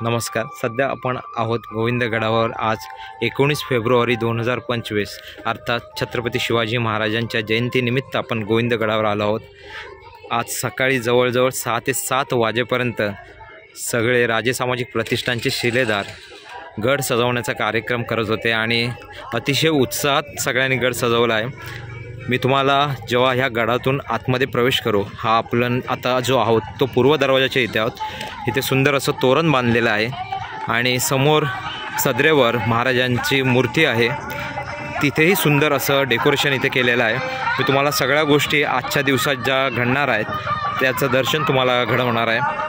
नमस्कार. सध्या आपण आहोत गोविंदगडावर. आज 19 फेब्रुवारी 2025 अर्थात छत्रपती शिवाजी महाराजांच्या जयंतीनिमित्त आपण गोविंदगडावर आलो आहोत. आज सकाळी जवळजवळ 6 ते 7 वाजेपर्यंत सगळे राजे सामाजिक प्रतिष्ठानचे शिलेदार गड सजवण्याचा कार्यक्रम करत होते आणि अतिशय उत्साहात सगळ्यांनी गड सजवला आहे. मी तुम्हाला जेव्हा ह्या गडातून आतमध्ये प्रवेश करू, हा आपण आता जो आहोत तो पूर्व दरवाजाच्या इथे आहोत. इथे सुंदर असं तोरण बांधलेलं आहे आणि समोर सदरेवर महाराजांची मूर्ती आहे. तिथेही सुंदर असं डेकोरेशन इथे केलेलं आहे. मी तुम्हाला सगळ्या गोष्टी आजच्या दिवसात ज्या घडणार आहेत त्याचं दर्शन तुम्हाला घडवणार आहे.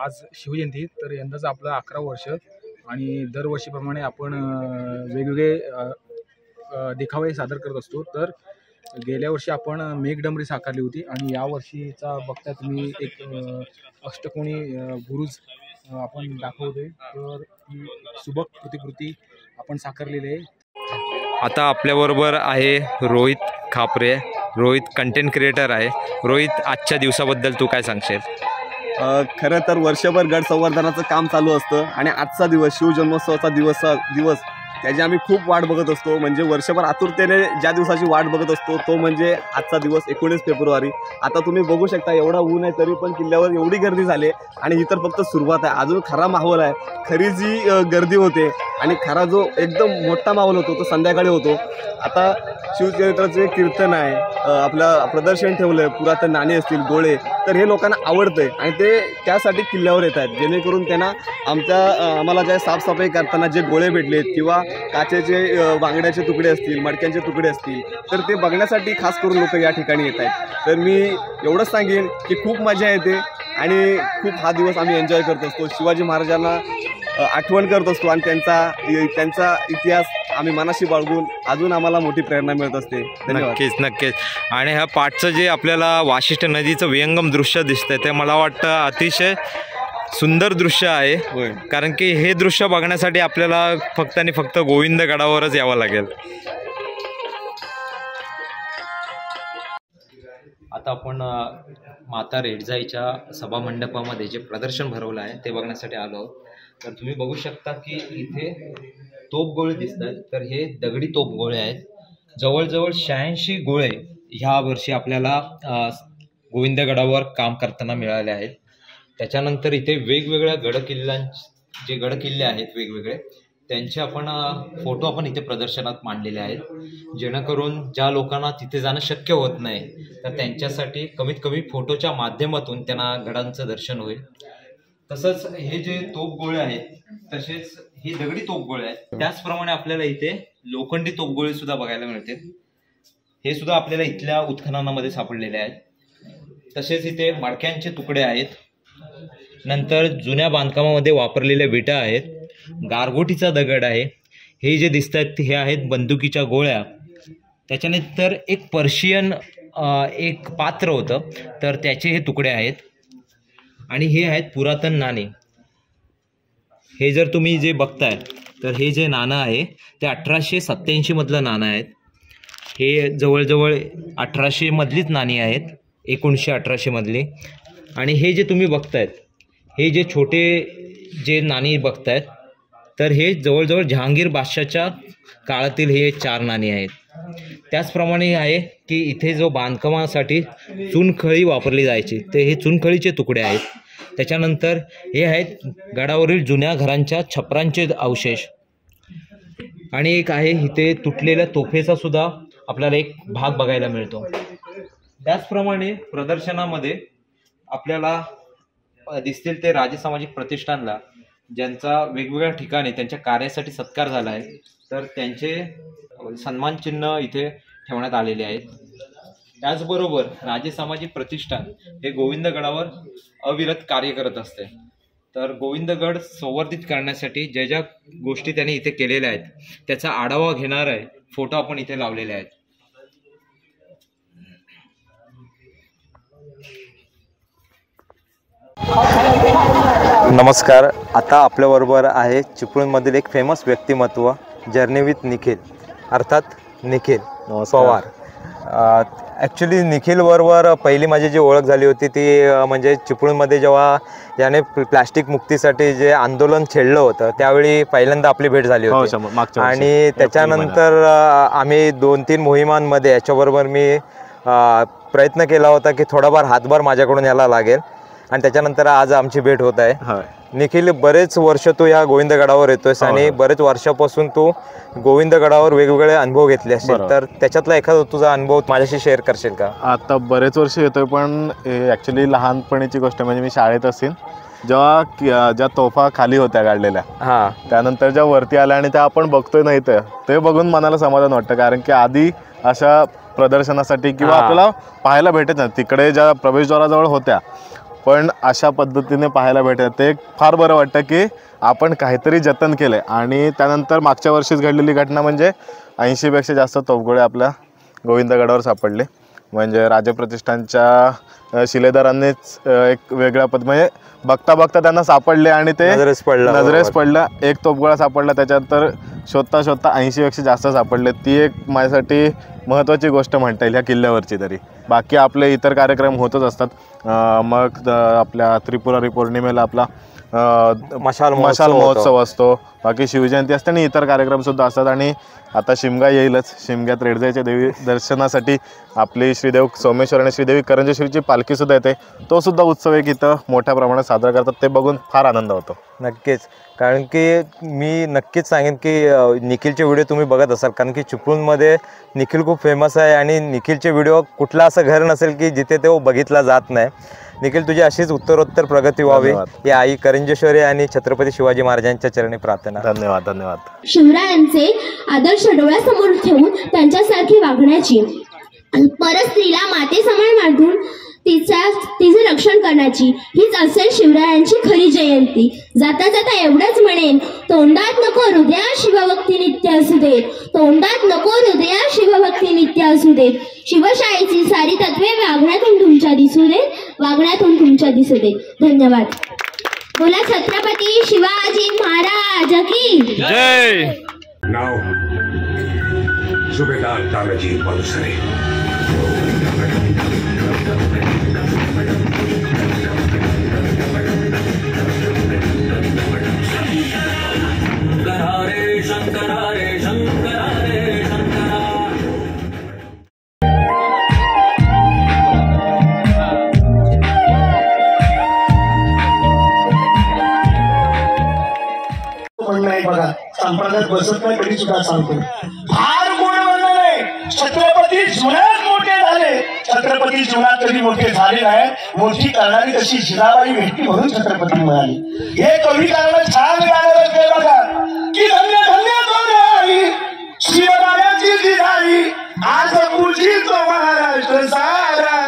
आज शिवजयंती, तर यंदाचं आपलं 11 वर्ष आणि दरवर्षीप्रमाणे आपण वेगवेगळे देखावे सादर करत असतो. तर गेल्या वर्षी आपण मेघडंबरी साकारली होती आणि यावर्षीचा बघता तुम्ही एक अष्टकोनी बुरुज आपण दाखवतोय. तर ही सुबक प्रतिकृती आपण साकारलेली आहे. आता आपल्याबरोबर आहे रोहित खापरे. रोहित कंटेंट क्रिएटर आहे. रोहित, आजच्या दिवसाबद्दल तू काय सांगशील? खरं तर वर्षभर गड संवर्धनाचं काम चालू असतं आणि आजचा दिवस शिवजन्मोत्सवाचा दिवस त्याची आम्ही खूप वाट बघत असतो. म्हणजे वर्षभर आतुरतेने ज्या दिवसाची वाट बघत असतो तो म्हणजे आजचा दिवस 19 फेब्रुवारी. आता तुम्ही बघू शकता, एवढा ऊन आहे तरी पण किल्ल्यावर एवढी गर्दी झाली आणि ही तर फक्त सुरुवात आहे. अजून खरा माहोल आहे. खरी जी गर्दी होते आणि खरा जो एकदम मोठा माहोल होतो तो संध्याकाळी होतो. आता शिवचरित्राचे कीर्तन आहे, आपलं प्रदर्शन ठेवलं आहे, पुरातन नाणी असतील, गोळे, तर हे लोकांना आवडतं आहे आणि ते त्यासाठी किल्ल्यावर येत आहेत, जेणेकरून त्यांना आम्हाला ज्या साफसफाई करताना जे गोळे भेटलेत किंवा काचेचे बांगड्याचे तुकडे असतील, मडक्यांचे तुकडे असतील, तर ते बघण्यासाठी खास करून लोक या ठिकाणी येत आहेत. तर मी एवढंच सांगेन की खूप मजा येते आणि खूप हा दिवस आम्ही एन्जॉय करत असतो. शिवाजी महाराजांना आठवण करत असतो आणि त्यांचा इतिहास आम्ही मनाशी बाळगून अजून आम्हाला मोठी प्रेरणा मिळत असते. नक्कीच. आणि ह्या पाठचं जे आपल्याला वाशिष्ठ नदीचं विहंगम दृश्य दिसतंय ते मला वाटतं अतिशय सुंदर दृश्य आहे. कारण की हे दृश्य बघण्यासाठी आपल्याला फक्त आणि फक्त गोविंदगडावरच यावं लागेल. आता आपण माता रेडजाईच्या सभामंडपामध्ये जे प्रदर्शन भरवलं आहे ते बघण्यासाठी आलो आहोत. तर तुम्ही बघू शकता की इथे तोफगोळे दिसत आहेत. तर हे दगडी तोफगोळे आहेत. जवळजवळ 86 गोळे ह्या वर्षी आपल्याला गोविंदगडावर काम करताना मिळाले आहेत. त्याच्यानंतर इथे वेगवेगळ्या जे गडकिल्ले आहेत वेगवेगळे, त्यांचे आपण फोटो आपण इथे प्रदर्शनात मांडलेले आहेत, जेणेकरून ज्या लोकांना तिथे जाणं शक्य होत नाही तर त्यांच्यासाठी कमीत कमी फोटोच्या माध्यमातून त्यांना गडांचं दर्शन होईल. तसंच हे जे तोफगोळे आहेत तसेच ही दगडी तोफगोळे आहेत. त्याचप्रमाणे आपल्याला इथे लोखंडी तोफगोळे सुद्धा बघायला मिळते. हे सुद्धा आपल्याला इथल्या उत्खननामध्ये सापडलेले आहेत. तसेच इथे मडक्यांचे तुकडे आहेत. नंतर जुन्या बांधकामामध्ये वापरलेल्या विटा आहेत. गारगोटीचा दगड आहे. हे जे दिसत आहेत हे आहेत बंदुकीच्या गोळ्या. त्याच्यानंतर एक पर्शियन एक पात्र होतं तर त्याचे हे तुकडे आहेत. आणि हे आहेत पुरातन नाणे. हे जर तुम्ही जे बघताय तर हे जे नाणं आहे ते 1887 मधलं नाणं आहेत. हे जवळजवळ 1800 मधलीच नाणी आहेत, 1918 मधली. आणि हे जे तुम्ही बघतायत हे जे छोटे जे नाणी बघतायत तर हे जवळजवळ जहांगीर बादशाहच्या काळातील हे 4 नाणी आहेत. त्याचप्रमाणे आहे की इथे जो बांधकामासाठी चुनखळी वापरली जायची ते हे चुनखळीचे तुकडे आहेत. त्याच्यानंतर हे आहेत गडावरील जुन्या घरांच्या छपरांचे अवशेष. आणि एक आहे इथे तुटलेल्या तोफेचा सुद्धा आपल्याला एक भाग बघायला मिळतो. त्याचप्रमाणे प्रदर्शनामध्ये आपल्याला दिसतील ते राजे सामाजिक प्रतिष्ठानला ज्यांचा वेगवेगळ्या ठिकाणी त्यांच्या कार्यासाठी सत्कार झाला आहे तर त्यांचे सन्मान चिन्ह इथे ठेवण्यात आलेले आहेत. त्याचबरोबर राजे सामाजिक प्रतिष्ठान हे गोविंदगडावर अविरत कार्य करत असते. तर गोविंदगड संवर्धित करण्यासाठी ज्या ज्या गोष्टी त्यांनी इथे केलेल्या आहेत त्याचा आढावा घेणार आहे फोटो आपण इथे लावलेले आहेत. नमस्कार. आता आपल्याबरोबर आहे चिपळूणमधील एक फेमस व्यक्तिमत्व जर्नी विथ निखिल अर्थात निखिल पवार. ॲक्च्युली निखिलबरोबर पहिली माझी जी ओळख झाली होती ती म्हणजे चिपळूणमध्ये जेव्हा याने प्लॅस्टिक मुक्तीसाठी जे आंदोलन छेडलं होतं त्यावेळी पहिल्यांदा आपली भेट झाली होती. आणि त्याच्यानंतर आम्ही 2-3 मोहिमांमध्ये याच्याबरोबर मी प्रयत्न केला होता की थोडाफार हातभार माझ्याकडून यायला लागेल आणि त्याच्यानंतर आज आमची भेट होत आहे. निखिल, बरेच वर्ष तू या गोविंदगडावर येतोयस आणि बरेच वर्षापासून तू गोविंदगडावर वेगवेगळे अनुभव घेतले असतील, तर त्याच्यातला एखादा तुझा अनुभव माझ्याशी शेअर करशील का? आता बरेच वर्ष येतोय, पण ॲक्च्युली लहानपणीची गोष्ट म्हणजे मी शाळेत असेल जेव्हा ज्या तोफा खाली होत्या काढलेल्या, त्यानंतर ज्या वरती आल्या आणि त्या आपण बघतोय नाही ते बघून मनाला समाधान वाटतं. कारण की आधी अशा प्रदर्शनासाठी किंवा आपल्याला पाहायला भेटत नाही, तिकडे ज्या प्रवेशद्वाराजवळ होत्या पण अशा पद्धतीने पाहायला भेटत, ते फार बरं वाटतं की आपण काहीतरी जतन केलं आहे. आणि त्यानंतर मागच्या वर्षीच घडलेली घटना म्हणजे 80पेक्षा जास्त तोफगोळे आपल्या गोविंदगडावर सापडले. म्हणजे राजप्रतिष्ठानच्या शिलेदारांनीच एक वेगळ्या म्हणजे बघता बघता त्यांना सापडले आणि ते नजरेस पडलं. एक तोफगोळा सापडला, त्याच्यानंतर शोधता 80पेक्षा जास्त सापडले. ती एक माझ्यासाठी महत्त्वाची गोष्ट म्हणता येईल ह्या किल्ल्यावरची. तरी बाकी आपले इतर कार्यक्रम होतच असतात. मग आपल्या त्रिपुरारी पौर्णिमेला आपला मशाल महोत्सव असतो, बाकी शिवजयंती असते आणि इतर कार्यक्रमसुद्धा असतात. आणि आता शिमगा येईलच. शिमग्यात रेडजाईच्या देवी दर्शनासाठी आपली श्रीदेव सोमेश्वर आणि श्रीदेवी करंजेश्वरीची पालखीसुद्धा येते. तो सुद्धा उत्सव एक इथं मोठ्या प्रमाणात साजरा करतात, ते बघून फार आनंद होतो. नक्कीच, कारण की मी नक्कीच सांगेन की निखिलचे व्हिडिओ तुम्ही बघत असाल, कारण की चिपळूणमध्ये निखिल खूप फेमस आहे आणि निखिलचे व्हिडिओ कुठला असं घर नसेल की जिथे तो बघितला जात नाही. निखिल, तुझी अशीच उत्तरोत्तर प्रगती व्हावी या आई करंजेश्वरी आणि छत्रपती शिवाजी महाराजांच्या चरणी प्रार्थना. धन्यवाद. धन्यवाद. शिवरायांचे आदर्श डोळ्यासमोर ठेवून त्यांच्यासारखी वागण्याची, परस्त्रीला मातेसमान मानून तिचे रक्षण करण्याची, हीच असेल शिवरायांची खरी जयंती. जाता जाता एवढंच म्हणेन, तोंडात नको हृदया शिवभक्ती नित्य असू दे, तोंडात नको हृदया शिवभक्ती नित्य असू दे. शिवशाहीची सारी तत्वे वागण्यातून तुमच्या दिसू दे, वागण्यातून तुमच्या दिसू दे. धन्यवाद. बोला छत्रपती शिवाजी महाराज की जय. नाव सुभेदार तानाजी पानसरे. बघा, संप्रदायात बसत नाही तरी सुद्धा सांगतो, फार गोड म्हणणं नाही. छत्रपती जुन्यात मोठे झाले, छत्रपती जुन्यात कधी मोठे झाले नाही. मोठी करणारी तशी जिजाबाई भेटली म्हणून छत्रपती मिळाली. हे कविकारानं छान गाणं रचलंय बघा, की धन्य धन्य आई शिवरायांची जिजाई, आज पूजितो महाराष्ट्र सारा.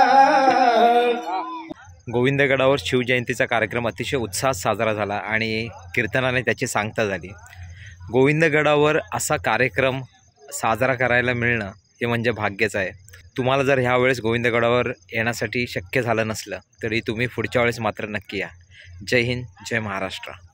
गोविंदगडावर शिवजयंतीचा कार्यक्रम अतिशय उत्साहात साजरा झाला आणि कीर्तनाने त्याची सांगता झाली. गोविंदगडावर असा कार्यक्रम साजरा करायला मिळणं हे म्हणजे भाग्यच आहे. तुम्हाला जर ह्या वेळेस गोविंदगडावर येण्यासाठी शक्य झालं नसलं तरी तुम्ही पुढच्या वेळेस मात्र नक्की या. जय हिंद, जय महाराष्ट्र.